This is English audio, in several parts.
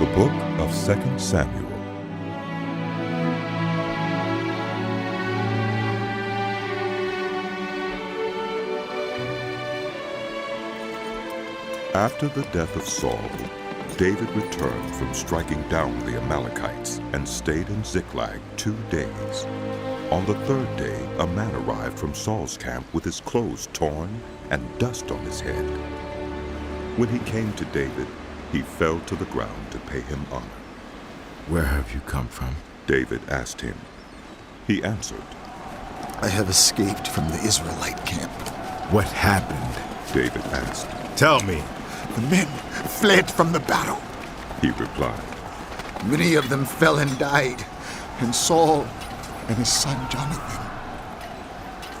The Book of 2 Samuel. After the death of Saul, David returned from striking down the Amalekites and stayed in Ziklag 2 days. On the 3rd day, a man arrived from Saul's camp with his clothes torn and dust on his head. When he came to David, he fell to the ground to pay him honor. "Where have you come from?" David asked him. He answered, "I have escaped from the Israelite camp." "What happened?" David asked. "Tell me." "The men fled from the battle. He replied. Many of them fell and died, and Saul and his son Jonathan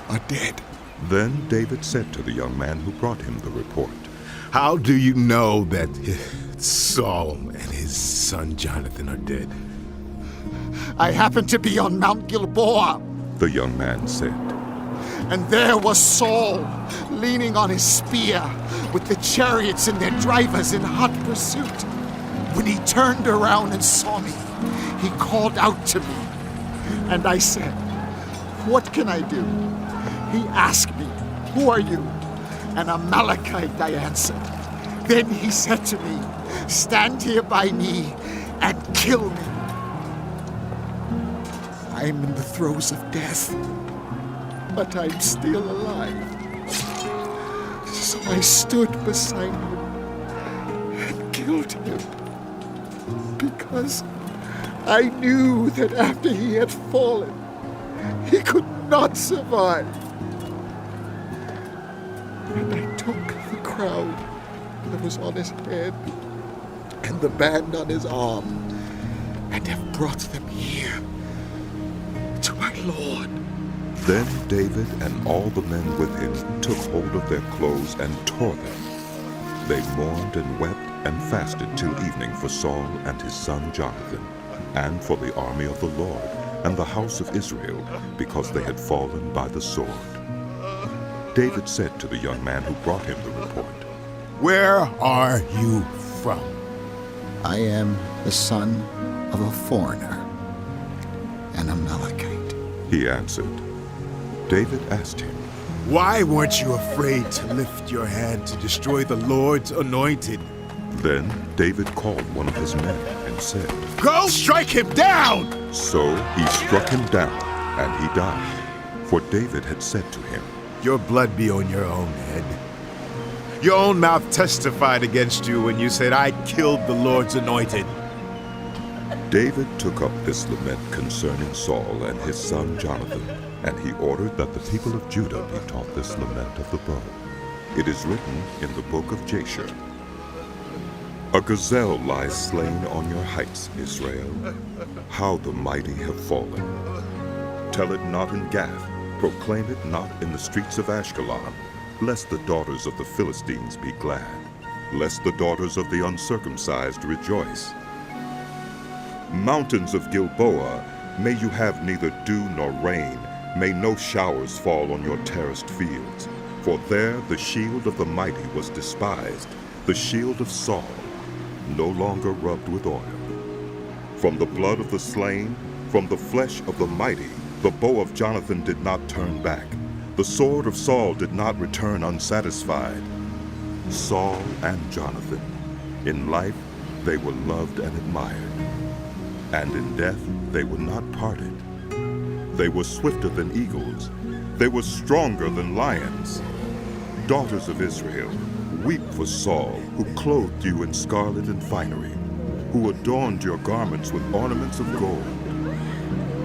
are dead." Then David said to the young man who brought him the report, "How do you know that Saul and his son Jonathan are dead?" "I happened to be on Mount Gilboa, the young man said. and there was Saul leaning on his spear with the chariots and their drivers in hot pursuit. When he turned around and saw me, he called out to me, and I said, 'What can I do?' He asked me, 'Who are you?' 'An Amalekite,' I answered. Then he said to me, 'Stand here by me and kill me.' I'm in the throes of death, but I'm still alive. So I stood beside him and killed him, because I knew that after he had fallen, he could not survive. And I took the crown that was on his head and the band on his arm, and have brought them here to my Lord." Then David and all the men with him took hold of their clothes and tore them. They mourned and wept and fasted till evening for Saul and his son Jonathan, and for the army of the Lord and the house of Israel, because they had fallen by the sword. David said to the young man who brought him the report, "Where are you from?" "I am the son of a foreigner, an Amalekite." he answered. David asked him, "Why weren't you afraid to lift your hand to destroy the Lord's anointed?" Then David called one of his men and said, "Go strike him down!" So he struck him down, and he died. For David had said to him, "Your blood be on your own head. Your own mouth testified against you when you said, 'I killed the Lord's anointed.'" David took up this lament concerning Saul and his son Jonathan, and he ordered that the people of Judah be taught this lament of the bow. It is written in the book of Jasher. "A gazelle lies slain on your heights, Israel. How the mighty have fallen. Tell it not in Gath, proclaim it not in the streets of Ashkelon, lest the daughters of the Philistines be glad, lest the daughters of the uncircumcised rejoice. Mountains of Gilboa, may you have neither dew nor rain, may no showers fall on your terraced fields. For there the shield of the mighty was despised, the shield of Saul, no longer rubbed with oil. From the blood of the slain, from the flesh of the mighty, the bow of Jonathan did not turn back, the sword of Saul did not return unsatisfied. Saul and Jonathan, in life they were loved and admired, and in death they were not parted. They were swifter than eagles, they were stronger than lions. Daughters of Israel, weep for Saul, who clothed you in scarlet and finery, who adorned your garments with ornaments of gold.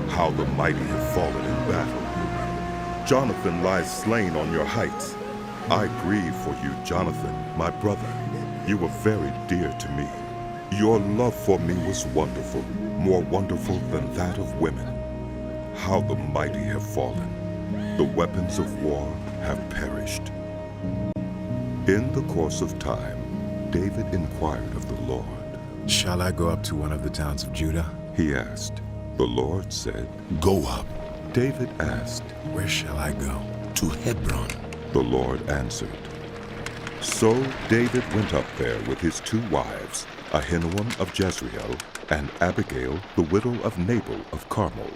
How the mighty have fallen in battle. Jonathan lies slain on your heights. I grieve for you, Jonathan, my brother. You were very dear to me. Your love for me was wonderful, more wonderful than that of women. How the mighty have fallen. The weapons of war have perished." In the course of time, David inquired of the Lord. "Shall I go up to one of the towns of Judah?" He asked. The Lord said, "Go up." David asked, "Where shall I go?" "To Hebron." The Lord answered. So David went up there with his 2 wives, Ahinoam of Jezreel, and Abigail, the widow of Nabal of Carmel.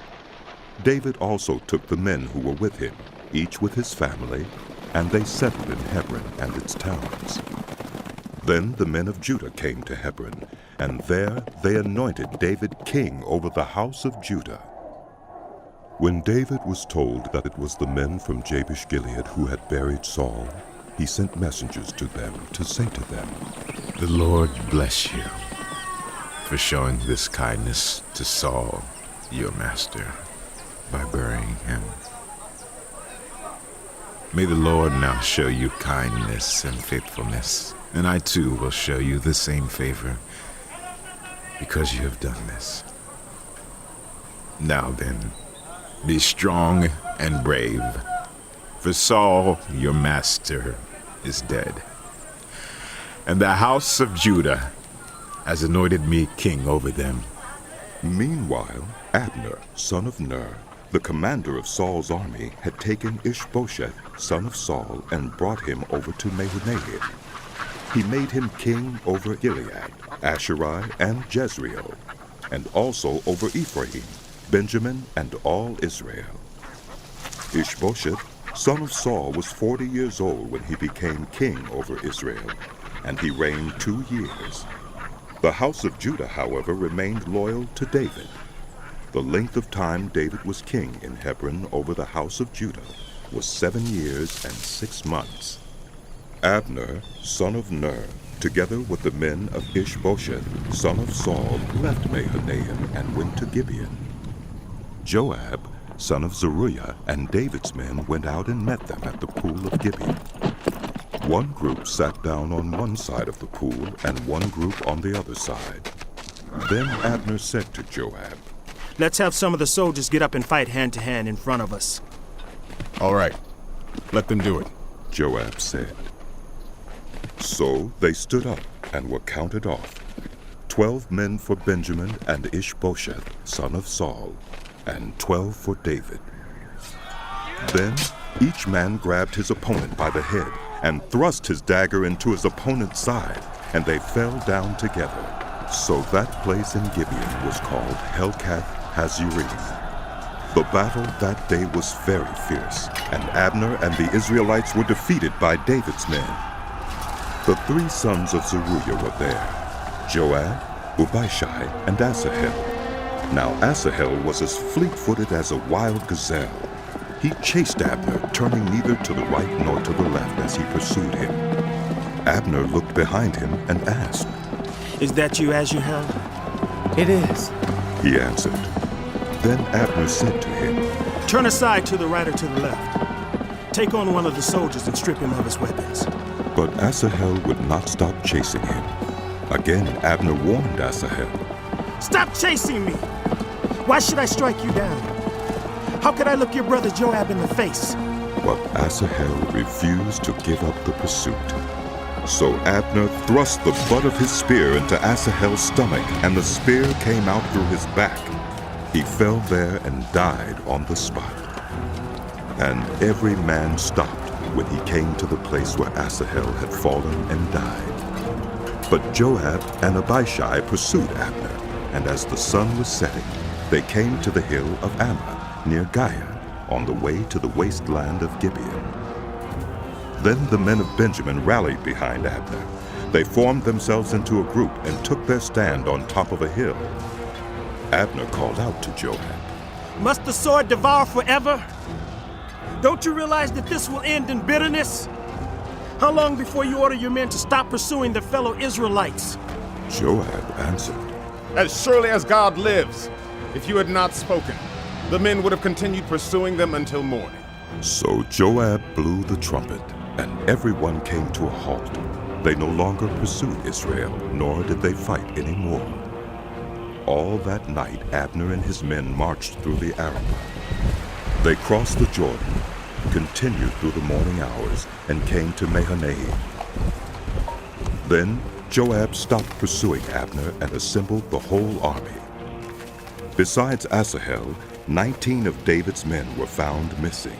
David also took the men who were with him, each with his family, and they settled in Hebron and its towns. Then the men of Judah came to Hebron, and there they anointed David king over the house of Judah. When David was told that it was the men from Jabesh-Gilead who had buried Saul, he sent messengers to them to say to them, The Lord bless you for showing this kindness to Saul, your master, by burying him. May the Lord now show you kindness and faithfulness, and I too will show you the same favor, because you have done this. Now then, be strong and brave, for Saul, your master, is dead, and the house of Judah has anointed me king over them. Meanwhile, Abner, son of Ner, the commander of Saul's army, had taken Ish-Bosheth, son of Saul, and brought him over to Mahanaim. He made him king over Gilead, Asherai, and Jezreel, and also over Ephraim, Benjamin, and all Israel. Ish-Bosheth, son of Saul, was 40 years old when he became king over Israel, and he reigned 2 years. The house of Judah, however, remained loyal to David. The length of time David was king in Hebron over the house of Judah was 7 years and 6 months. Abner, son of Ner, together with the men of Ish-Bosheth, son of Saul, left Mahanaim and went to Gibeon. Joab, son of Zeruiah, and David's men went out and met them at the pool of Gibeon. One group sat down on one side of the pool and one group on the other side. Then Abner said to Joab, Let's have some of the soldiers get up and fight hand-to-hand in front of us. All right, let them do it. Joab said. So they stood up and were counted off, 12 men for Benjamin and Ish-Bosheth, son of Saul, and 12 for David. Then each man grabbed his opponent by the head and thrust his dagger into his opponent's side, and they fell down together. So that place in Gibeon was called Helkath Hazurim. The battle that day was very fierce, and Abner and the Israelites were defeated by David's men. The 3 sons of Zeruiah were there, Joab, Abishai, and Asahel. Now Asahel was as fleet-footed as a wild gazelle. He chased Abner, turning neither to the right nor to the left as he pursued him. Abner looked behind him and asked, Is that you, Asahel? It is, he answered. Then Abner said to him, Turn aside to the right or to the left. Take on one of the soldiers and strip him of his weapons. But Asahel would not stop chasing him. Again Abner warned Asahel, Stop chasing me! Why should I strike you down? How could I look your brother Joab in the face? But Asahel refused to give up the pursuit. So Abner thrust the butt of his spear into Asahel's stomach, and the spear came out through his back. He fell there and died on the spot. And every man stopped when he came to the place where Asahel had fallen and died. But Joab and Abishai pursued Abner, and as the sun was setting, they came to the hill of Ammah, near Giah, on the way to the wasteland of Gibeon. Then the men of Benjamin rallied behind Abner. They formed themselves into a group and took their stand on top of a hill. Abner called out to Joab, Must the sword devour forever? Don't you realize that this will end in bitterness? How long before you order your men to stop pursuing their fellow Israelites? Joab answered, As surely as God lives, if you had not spoken, the men would have continued pursuing them until morning. So Joab blew the trumpet, and everyone came to a halt. They no longer pursued Israel, nor did they fight any more. All that night Abner and his men marched through the Arabah. They crossed the Jordan, continued through the morning hours, and came to Mahanaim. Then Joab stopped pursuing Abner and assembled the whole army. Besides Asahel, 19 of David's men were found missing.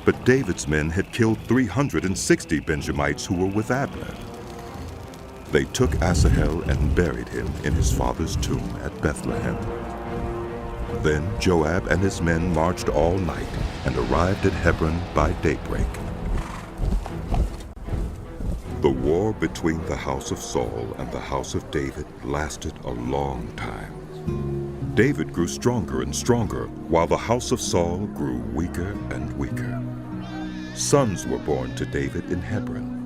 But David's men had killed 360 Benjamites who were with Abner. They took Asahel and buried him in his father's tomb at Bethlehem. Then Joab and his men marched all night and arrived at Hebron by daybreak. The war between the house of Saul and the house of David lasted a long time. David grew stronger and stronger, while the house of Saul grew weaker and weaker. Sons were born to David in Hebron.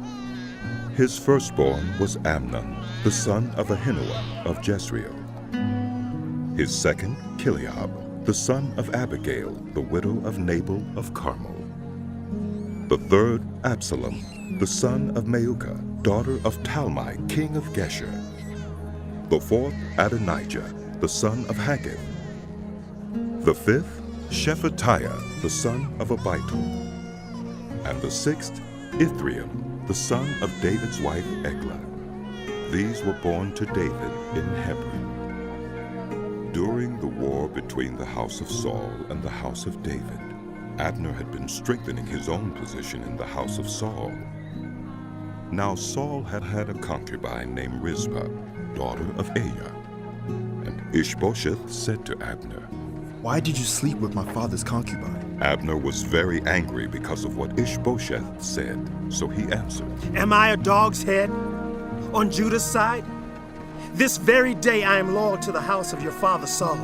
His firstborn was Amnon, the son of Ahinoam of Jezreel. His second, Chileab, the son of Abigail, the widow of Nabal of Carmel. The third, Absalom, the son of Maacah, daughter of Talmai, king of Geshur. The fourth, Adonijah, the son of Haggith. The fifth, Shephatiah, the son of Abital. And the sixth, Ithream, the son of David's wife Eglah. These were born to David in Hebron. During the war between the house of Saul and the house of David, Abner had been strengthening his own position in the house of Saul. Now Saul had had a concubine named Rizpah, daughter of Aiah. And Ish-Bosheth said to Abner, "Why did you sleep with my father's concubine?" Abner was very angry because of what Ish-Bosheth said, so he answered, Am I a dog's head on Judah's side? This very day I am loyal to the house of your father Saul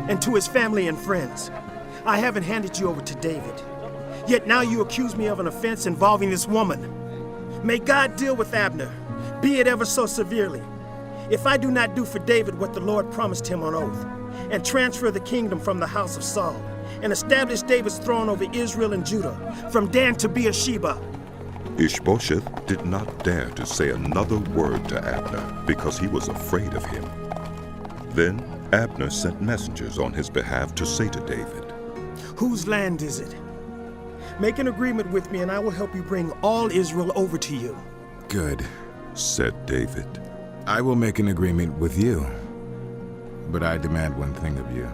and to his family and friends. I haven't handed you over to David. Yet now you accuse me of an offense involving this woman. May God deal with Abner, be it ever so severely, if I do not do for David what the Lord promised him on oath, and transfer the kingdom from the house of Saul, and establish David's throne over Israel and Judah, from Dan to Beersheba." Ish-Bosheth did not dare to say another word to Abner because he was afraid of him. Then Abner sent messengers on his behalf to say to David, Whose land is it? Make an agreement with me and I will help you bring all Israel over to you. Good. said David. I will make an agreement with you, but I demand one thing of you.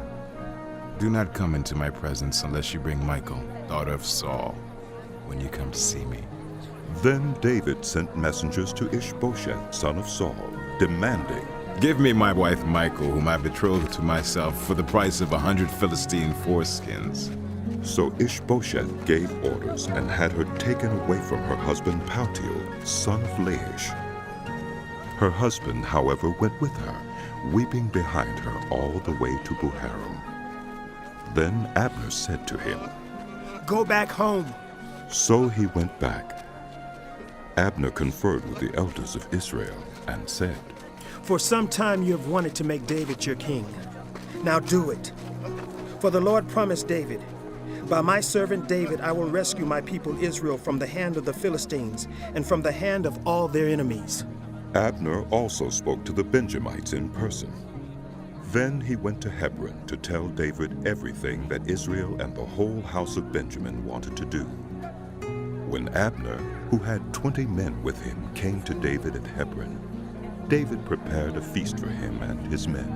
Do not come into my presence unless you bring Michal, daughter of Saul, when you come to see me. Then David sent messengers to Ish-Bosheth, son of Saul, demanding, Give me my wife Michal, whom I betrothed to myself, for the price of 100 Philistine foreskins. So Ish-Bosheth gave orders and had her taken away from her husband Paltiel, son of Laish. Her husband, however, went with her, weeping behind her all the way to Buharam. Then Abner said to him, Go back home. So he went back. Abner conferred with the elders of Israel and said, For some time you have wanted to make David your king. Now do it. For the Lord promised David, By my servant David I will rescue my people Israel from the hand of the Philistines and from the hand of all their enemies. Abner also spoke to the Benjamites in person. Then he went to Hebron to tell David everything that Israel and the whole house of Benjamin wanted to do. When Abner, who had 20 men with him, came to David at Hebron, David prepared a feast for him and his men.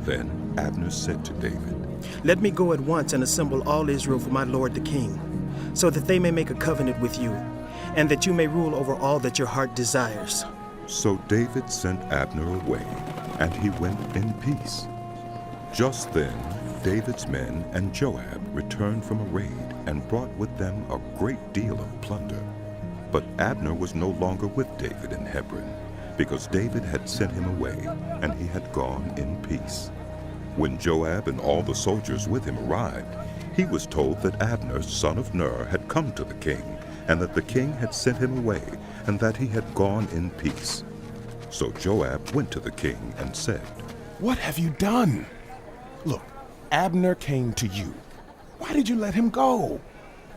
Then Abner said to David, Let me go at once and assemble all Israel for my lord the king, so that they may make a covenant with you, and that you may rule over all that your heart desires. So David sent Abner away, and he went in peace. Just then David's men and Joab returned from a raid and brought with them a great deal of plunder. But Abner was no longer with David in Hebron, because David had sent him away, and he had gone in peace. When Joab and all the soldiers with him arrived, he was told that Abner, son of Ner, had come to the king, and that the king had sent him away, and that he had gone in peace. So Joab went to the king and said, What have you done? Look, Abner came to you. Why did you let him go?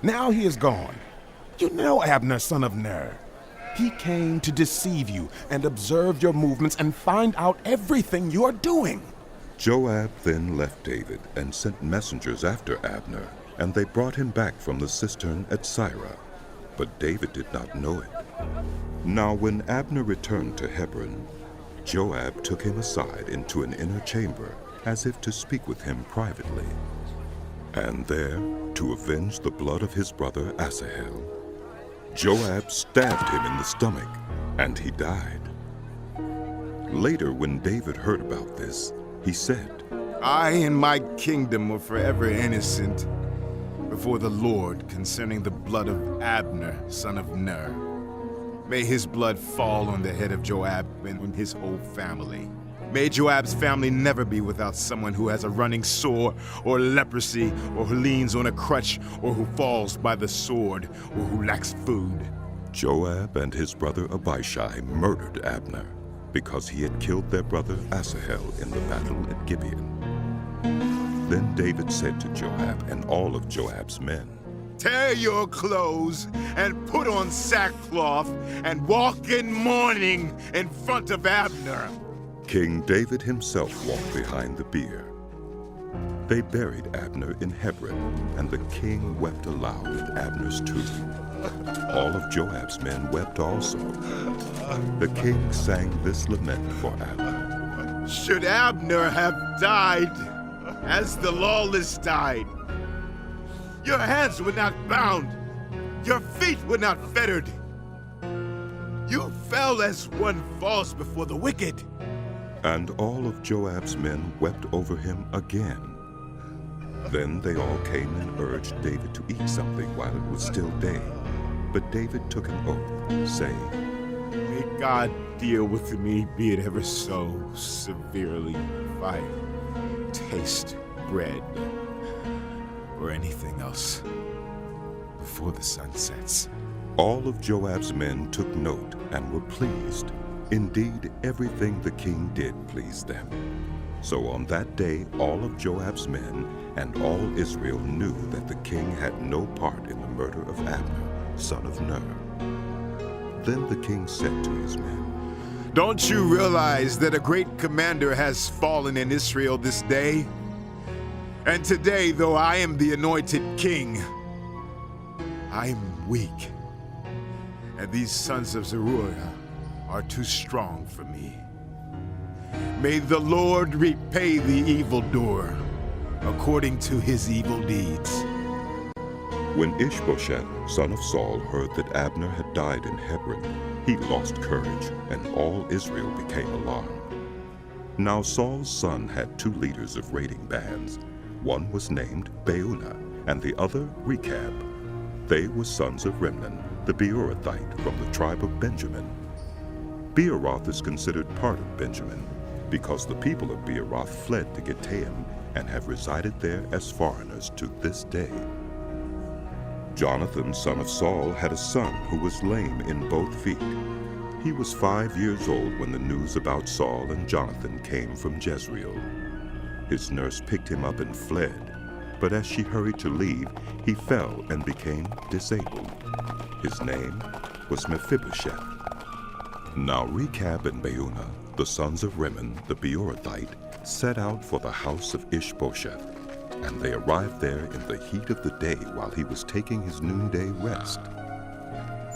Now he is gone. You know Abner, son of Ner. He came to deceive you and observe your movements and find out everything you are doing. Joab then left David and sent messengers after Abner, and they brought him back from the cistern at Sirah. But David did not know it. Now when Abner returned to Hebron, Joab took him aside into an inner chamber, as if to speak with him privately. And there, to avenge the blood of his brother Asahel, Joab stabbed him in the stomach, and he died. Later, when David heard about this, he said, I and my kingdom are forever innocent before the Lord concerning the blood of Abner, son of Ner. May his blood fall on the head of Joab and on his whole family. May Joab's family never be without someone who has a running sore or leprosy, or who leans on a crutch, or who falls by the sword, or who lacks food. Joab and his brother Abishai murdered Abner because he had killed their brother Asahel in the battle at Gibeon. Then David said to Joab and all of Joab's men, Tear your clothes and put on sackcloth and walk in mourning in front of Abner. King David himself walked behind the bier. They buried Abner in Hebron, and the king wept aloud at Abner's tomb. All of Joab's men wept also. The king sang this lament for Abner. Should Abner have died as the lawless died, your hands were not bound, your feet were not fettered. You fell as one falls before the wicked. And all of Joab's men wept over him again. Then they all came and urged David to eat something while it was still day. But David took an oath, saying, May God deal with me, be it ever so severely, if I taste bread or anything else before the sun sets. All of Joab's men took note and were pleased. Indeed, everything the king did pleased them. So on that day, all of Joab's men and all Israel knew that the king had no part in the murder of Abner, son of Ner. Then the king said to his men, Don't you realize that a great commander has fallen in Israel this day? And today, though I am the anointed king, I am weak, and these sons of Zeruiah are too strong for me. May the Lord repay the evildoer according to his evil deeds. When Ish-Bosheth, son of Saul, heard that Abner had died in Hebron, he lost courage, and all Israel became alarmed. Now Saul's son had two leaders of raiding bands. One was named Baunah, and the other Rechab. They were sons of Remnan, the Beerothite from the tribe of Benjamin. Beeroth is considered part of Benjamin, because the people of Beeroth fled to Gittaim and have resided there as foreigners to this day. Jonathan, son of Saul, had a son who was lame in both feet. He was 5 years old when the news about Saul and Jonathan came from Jezreel. His nurse picked him up and fled, but as she hurried to leave, he fell and became disabled. His name was Mephibosheth. Now Rechab and Baunah, the sons of Rimmon the Beerothite, set out for the house of Ish-Bosheth, and they arrived there in the heat of the day while he was taking his noonday rest.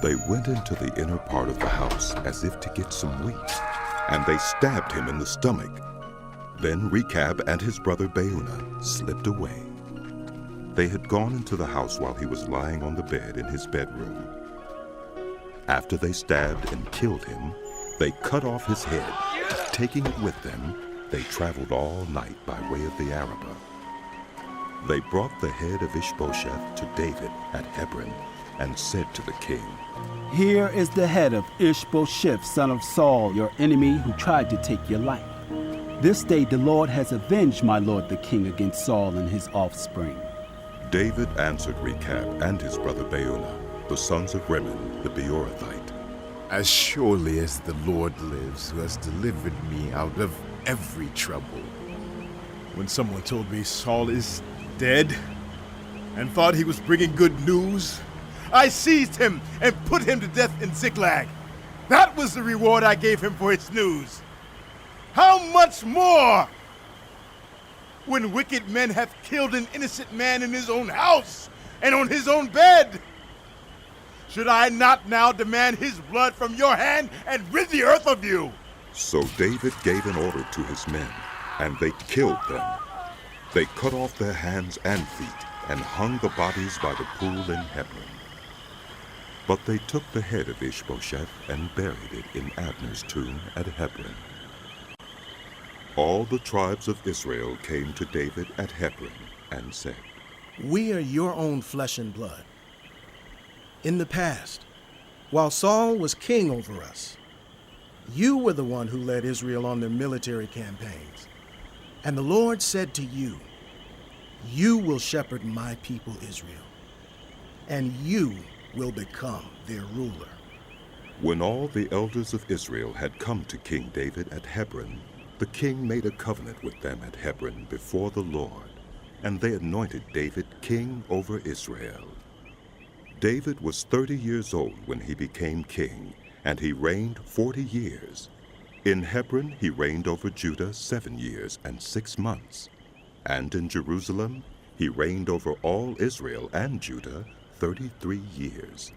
They went into the inner part of the house as if to get some wheat, and they stabbed him in the stomach. Then Rechab and his brother Baunah slipped away. They had gone into the house while he was lying on the bed in his bedroom. After they stabbed and killed him, they cut off his head. Taking it with them, they traveled all night by way of the Arabah. They brought the head of Ish-Bosheth to David at Hebron and said to the king, Here is the head of Ish-Bosheth, son of Saul, your enemy who tried to take your life. This day the Lord has avenged my lord the king against Saul and his offspring. David answered Rechab and his brother Baunah, the sons of Rimmon the Beerothite, As surely as the Lord lives, who has delivered me out of every trouble. When someone told me Saul is dead and thought he was bringing good news, I seized him and put him to death in Ziklag. That was the reward I gave him for his news. How much more when wicked men have killed an innocent man in his own house and on his own bed? Should I not now demand his blood from your hand and rid the earth of you? So David gave an order to his men, and they killed them. They cut off their hands and feet and hung the bodies by the pool in Hebron. But they took the head of Ish-Bosheth and buried it in Abner's tomb at Hebron. All the tribes of Israel came to David at Hebron and said, We are your own flesh and blood. In the past, while Saul was king over us, you were the one who led Israel on their military campaigns. And the Lord said to you, You will shepherd my people Israel, and you will become their ruler. When all the elders of Israel had come to King David at Hebron, the king made a covenant with them at Hebron before the Lord, and they anointed David king over Israel. David was 30 years old when he became king, and he reigned 40 years. In Hebron he reigned over Judah 7 years and 6 months, and in Jerusalem he reigned over all Israel and Judah 33 years.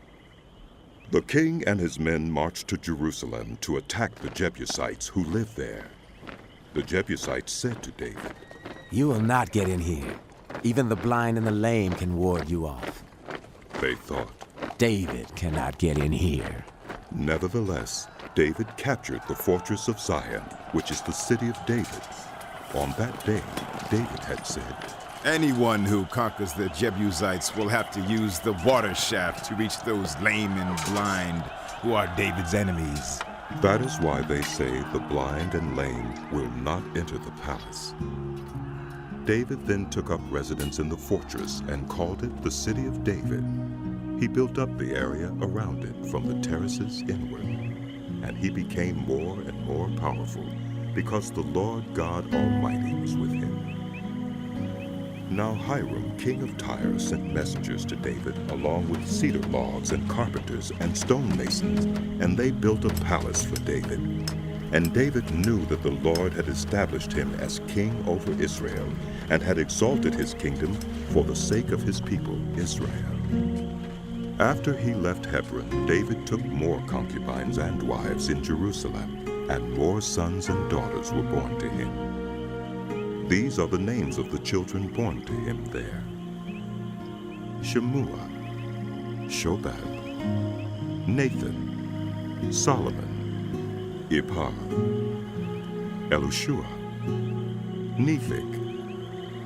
The king and his men marched to Jerusalem to attack the Jebusites who lived there. The Jebusites said to David, You will not get in here. Even the blind and the lame can ward you off. They thought. David cannot get in here. Nevertheless, David captured the fortress of Zion, which is the city of David. On that day, David had said, Anyone who conquers the Jebusites will have to use the water shaft to reach those lame and blind who are David's enemies. That is why they say the blind and lame will not enter the palace. David then took up residence in the fortress and called it the City of David. He built up the area around it from the terraces inward, and he became more and more powerful because the Lord God Almighty was with him. Now Hiram, king of Tyre, sent messengers to David along with cedar logs and carpenters and stonemasons, and they built a palace for David. And David knew that the Lord had established him as king over Israel and had exalted his kingdom for the sake of his people Israel. After he left Hebron, David took more concubines and wives in Jerusalem, and more sons and daughters were born to him. These are the names of the children born to him there: Shemua, Shobab, Nathan, Solomon, Ibhar, Elishua, Nepheg,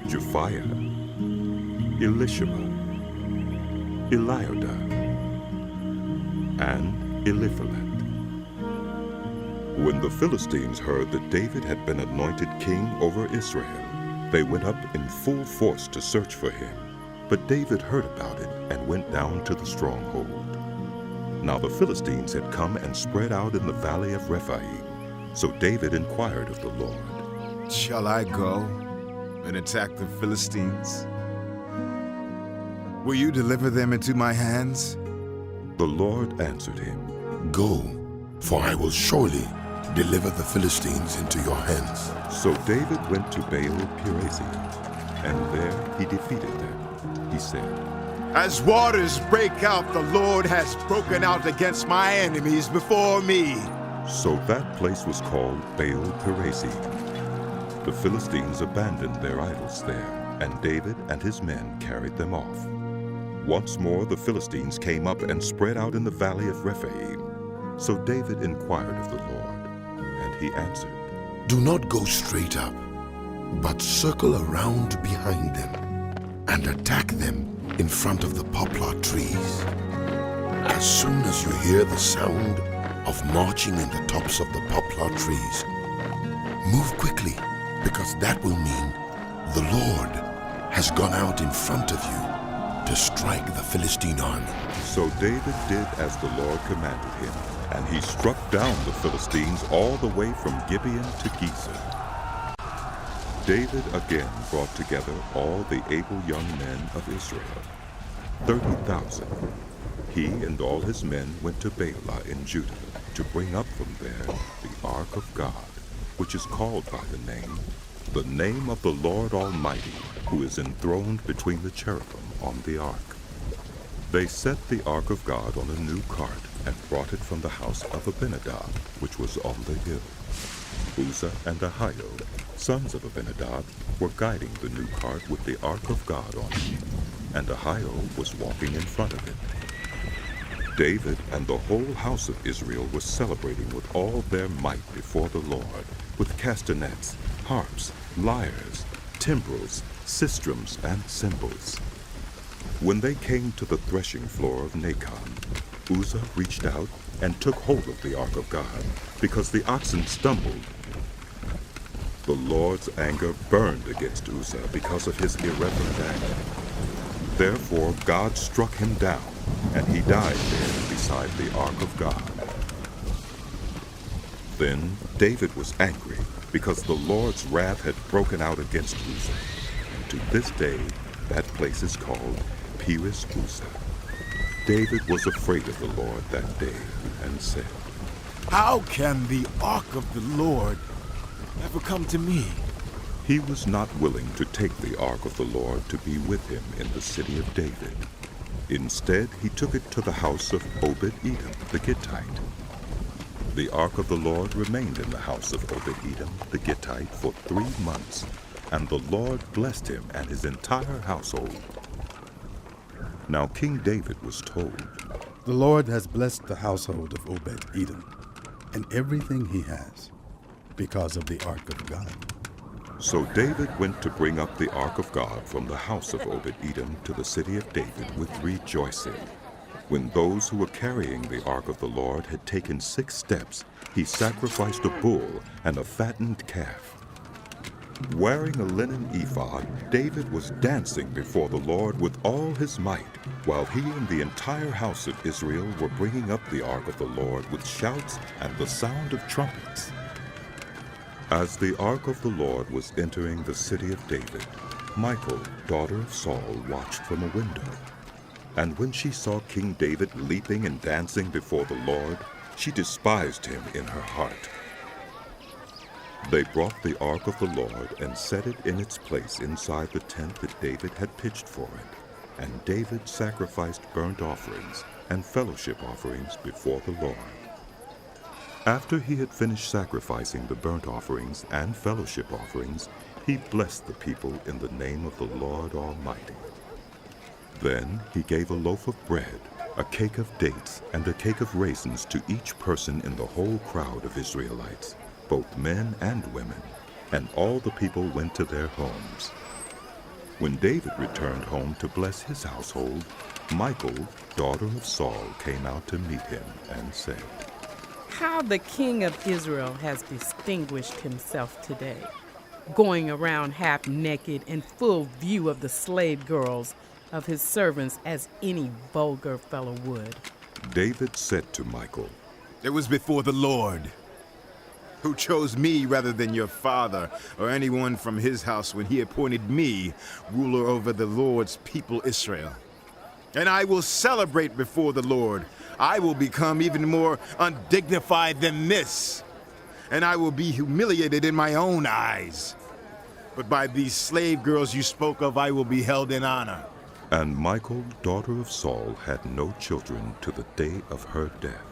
Japhiah, Elishama, Eliada, and Eliphalet. When the Philistines heard that David had been anointed king over Israel, they went up in full force to search for him. But David heard about it and went down to the stronghold. Now the Philistines had come and spread out in the valley of Rephaim. So David inquired of the Lord, Shall I go and attack the Philistines? Will you deliver them into my hands? The Lord answered him, Go, for I will surely deliver the Philistines into your hands. So David went to Baal-Perazim, and there he defeated them. He said, As waters break out, the Lord has broken out against my enemies before me. So that place was called Baal-Perazim. The Philistines abandoned their idols there, and David and his men carried them off. Once more the Philistines came up and spread out in the valley of Rephaim. So David inquired of the Lord, and he answered, Do not go straight up, but circle around behind them and attack them in front of the poplar trees. As soon as you hear the sound of marching in the tops of the poplar trees, move quickly, because that will mean the Lord has gone out in front of you to strike the Philistine army. So David did as the Lord commanded him, and he struck down the Philistines all the way from Gibeon to Gezer. David again brought together all the able young men of Israel, 30,000. He and all his men went to Baalah in Judah to bring up from there the Ark of God, which is called by the name of the Lord Almighty, who is enthroned between the cherubim on the ark. They set the Ark of God on a new cart and brought it from the house of Abinadab, which was on the hill. Uzzah and Ahio, sons of Abinadab, were guiding the new cart with the Ark of God on it, and Ahio was walking in front of it. David and the whole house of Israel were celebrating with all their might before the Lord, with castanets, harps, lyres, timbrels, sistrums, and cymbals. When they came to the threshing floor of Nacon, Uzzah reached out and took hold of the ark of God, because the oxen stumbled. The Lord's anger burned against Uzzah because of his irreverent act. Therefore God struck him down, and he died there beside the ark of God. Then David was angry, because the Lord's wrath had broken out against Uzzah. To this day, that place is called Perez Uzzah. David was afraid of the Lord that day, and said, How can the ark of the Lord ever come to me? He was not willing to take the ark of the Lord to be with him in the city of David. Instead, he took it to the house of Obed-Edom the Gittite. The ark of the Lord remained in the house of Obed-Edom the Gittite for 3 months, and the Lord blessed him and his entire household. Now King David was told, The Lord has blessed the household of Obed-Edom and everything he has because of the ark of God. So David went to bring up the ark of God from the house of Obed-Edom to the city of David with rejoicing. When those who were carrying the ark of the Lord had taken 6 steps, he sacrificed a bull and a fattened calf. Wearing a linen ephod, David was dancing before the Lord with all his might, while he and the entire house of Israel were bringing up the ark of the Lord with shouts and the sound of trumpets. As the ark of the Lord was entering the city of David, Michal, daughter of Saul, watched from a window. And when she saw King David leaping and dancing before the Lord, she despised him in her heart. They brought the ark of the Lord and set it in its place inside the tent that David had pitched for it. And David sacrificed burnt offerings and fellowship offerings before the Lord. After he had finished sacrificing the burnt offerings and fellowship offerings, he blessed the people in the name of the Lord Almighty. Then he gave a loaf of bread, a cake of dates, and a cake of raisins to each person in the whole crowd of Israelites, both men and women, and all the people went to their homes. When David returned home to bless his household, Michal, daughter of Saul, came out to meet him and said, How the king of Israel has distinguished himself today, going around half naked in full view of the slave girls of his servants as any vulgar fellow would. David said to Michal, It was before the Lord, who chose me rather than your father or anyone from his house when he appointed me ruler over the Lord's people Israel. And I will celebrate before the Lord. I will become even more undignified than this, and I will be humiliated in my own eyes. But by these slave girls you spoke of, I will be held in honor. And Michal, daughter of Saul, had no children to the day of her death.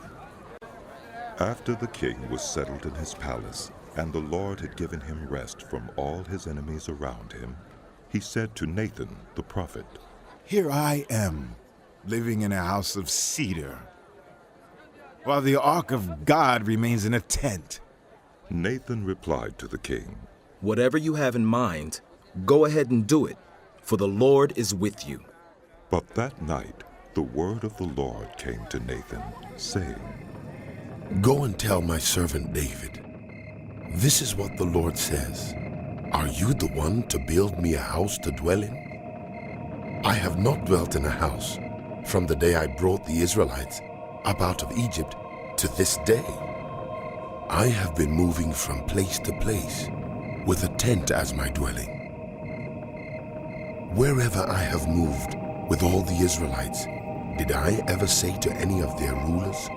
After the king was settled in his palace, and the Lord had given him rest from all his enemies around him, he said to Nathan the prophet, Here I am, living in a house of cedar, while the ark of God remains in a tent. Nathan replied to the king, Whatever you have in mind, go ahead and do it, for the Lord is with you. But that night the word of the Lord came to Nathan, saying, Go and tell my servant David, this is what the Lord says. Are you the one to build me a house to dwell in? I have not dwelt in a house from the day I brought the Israelites up out of Egypt to this day. I have been moving from place to place with a tent as my dwelling. Wherever I have moved with all the Israelites, did I ever say to any of their rulers,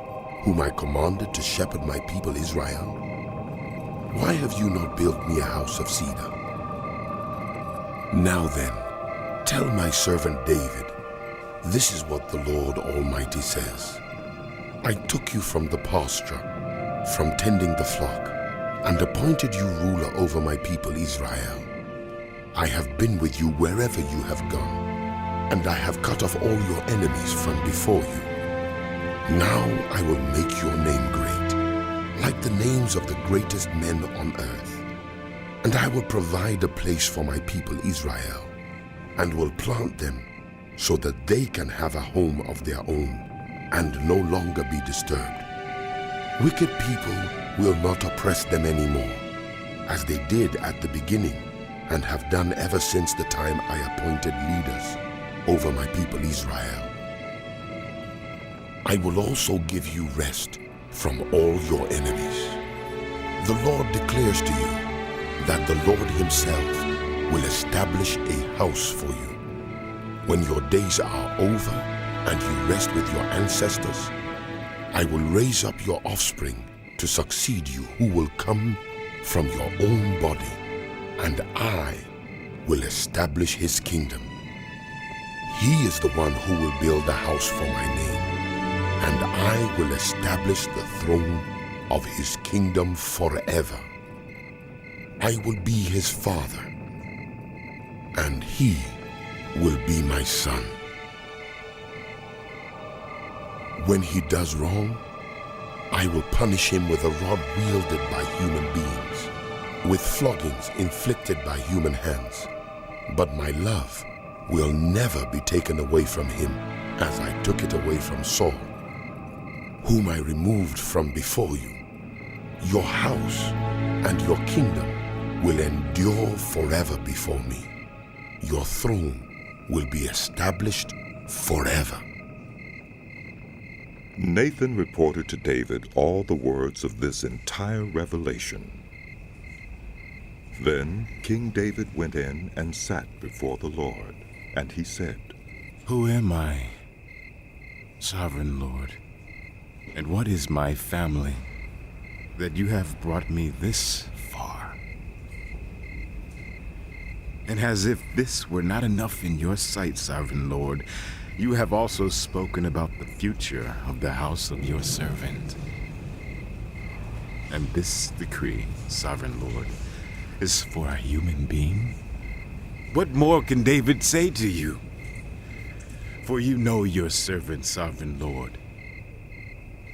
whom I commanded to shepherd my people Israel, why have you not built me a house of cedar? Now then, tell my servant David, this is what the Lord Almighty says. I took you from the pasture, from tending the flock, and appointed you ruler over my people Israel. I have been with you wherever you have gone, and I have cut off all your enemies from before you. Now I will make your name great, like the names of the greatest men on earth. And I will provide a place for my people Israel, and will plant them so that they can have a home of their own and no longer be disturbed. Wicked people will not oppress them anymore, as they did at the beginning and have done ever since the time I appointed leaders over my people Israel. I will also give you rest from all your enemies. The Lord declares to you that the Lord himself will establish a house for you. When your days are over and you rest with your ancestors, I will raise up your offspring to succeed you, who will come from your own body, and I will establish his kingdom. He is the one who will build a house for my name, and I will establish the throne of his kingdom forever. I will be his father, and he will be my son. When he does wrong, I will punish him with a rod wielded by human beings, with floggings inflicted by human hands. But my love will never be taken away from him, as I took it away from Saul, whom I removed from before you. Your house and your kingdom will endure forever before me. Your throne will be established forever. Nathan reported to David all the words of this entire revelation. Then King David went in and sat before the Lord, and he said, Who am I, sovereign Lord? And what is my family, that you have brought me this far? And as if this were not enough in your sight, sovereign Lord, you have also spoken about the future of the house of your servant. And this decree, sovereign Lord, is for a human being? What more can David say to you? For you know your servant, sovereign Lord.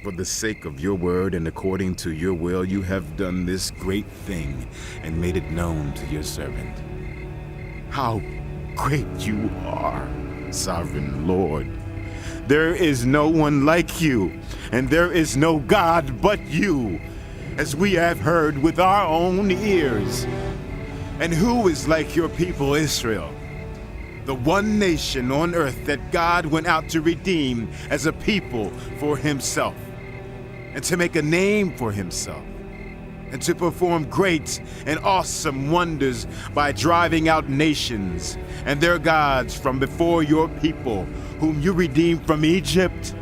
For the sake of your word and according to your will, you have done this great thing and made it known to your servant. How great you are, sovereign Lord. There is no one like you, and there is no God but you, as we have heard with our own ears. And who is like your people Israel, the one nation on earth that God went out to redeem as a people for himself, and to make a name for himself, and to perform great and awesome wonders by driving out nations and their gods from before your people, whom you redeemed from Egypt?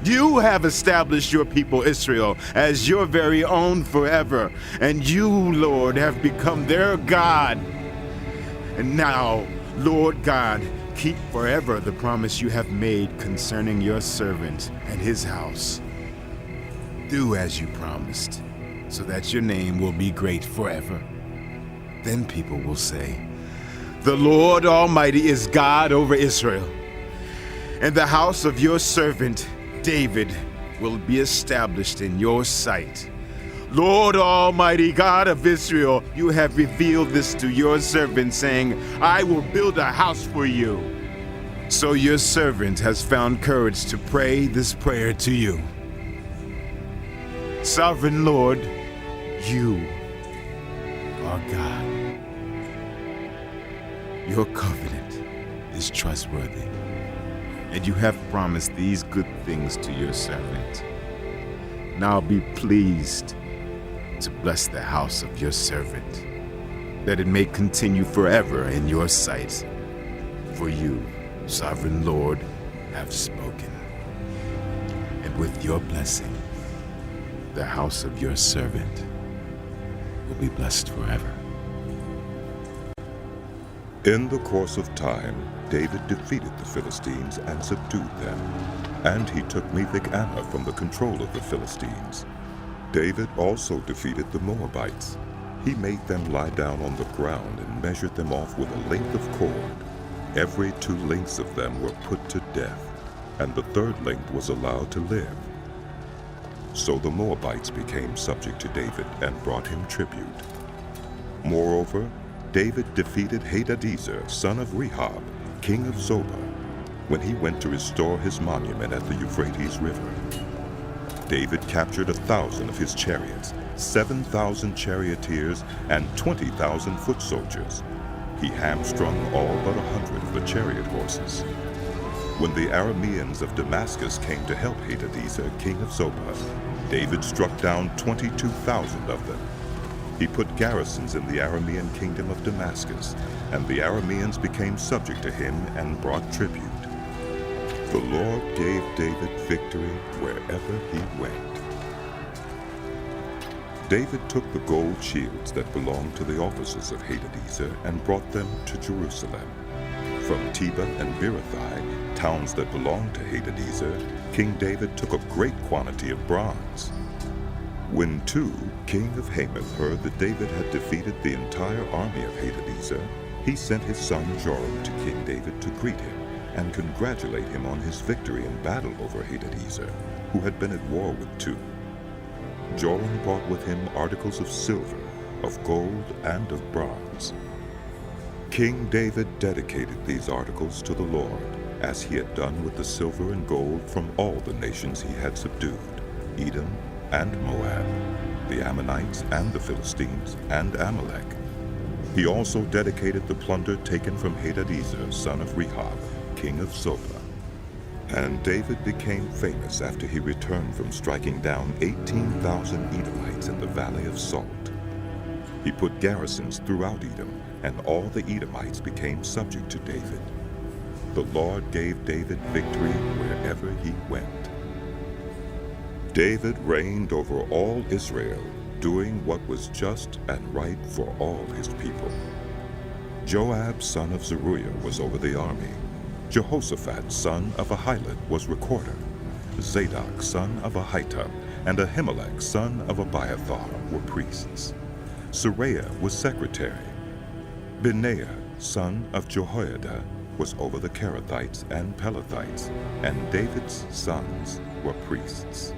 You have established your people Israel as your very own forever, and you, Lord, have become their God. And now, Lord God, keep forever the promise you have made concerning your servant and his house. Do as you promised, so that your name will be great forever. Then people will say, The Lord Almighty is God over Israel, and the house of your servant David will be established in your sight. Lord Almighty God of Israel, you have revealed this to your servant, saying, I will build a house for you. So your servant has found courage to pray this prayer to you. Sovereign Lord, you are God. Your covenant is trustworthy, and you have promised these good things to your servant. Now be pleased to bless the house of your servant, that it may continue forever in your sight. For you, sovereign Lord, have spoken. And with your blessing, the house of your servant will be blessed forever. In the course of time, David defeated the Philistines and subdued them, and he took Metheg-Anna from the control of the Philistines. David also defeated the Moabites. He made them lie down on the ground and measured them off with a length of cord. Every 2 lengths of them were put to death, and the 3rd length was allowed to live. So the Moabites became subject to David and brought him tribute. Moreover, David defeated Hadadezer, son of Rehob, king of Zobah, when he went to restore his monument at the Euphrates River. David captured 1,000 of his chariots, 7,000 charioteers, and 20,000 foot soldiers. He hamstrung all but 100 of the chariot horses. When the Arameans of Damascus came to help Hadadezer, king of Zobah, David struck down 22,000 of them. He put garrisons in the Aramean kingdom of Damascus, and the Arameans became subject to him and brought tribute. The Lord gave David victory wherever he went. David took the gold shields that belonged to the officers of Hadadezer and brought them to Jerusalem. From Tebah and Berothai, towns that belonged to Hadadezer, King David took a great quantity of bronze. When Tu, king of Hamath, heard that David had defeated the entire army of Hadadezer, he sent his son Joram to King David to greet him and congratulate him on his victory in battle over Hadadezer, who had been at war with Tu. Joram brought with him articles of silver, of gold, and of bronze. King David dedicated these articles to the Lord, as he had done with the silver and gold from all the nations he had subdued, Edom and Moab, the Ammonites and the Philistines and Amalek. He also dedicated the plunder taken from Hadadezer, son of Rehob, king of Zobah. And David became famous after he returned from striking down 18,000 Edomites in the valley of Salt. He put garrisons throughout Edom, and all the Edomites became subject to David. The Lord gave David victory wherever he went. David reigned over all Israel, doing what was just and right for all his people. Joab, son of Zeruiah, was over the army. Jehoshaphat, son of Ahilud, was recorder. Zadok, son of Ahitub, and Ahimelech, son of Abiathar, were priests. Seraiah was secretary. Benaiah, son of Jehoiada, was over the Kerethites and Pelethites, and David's sons were priests.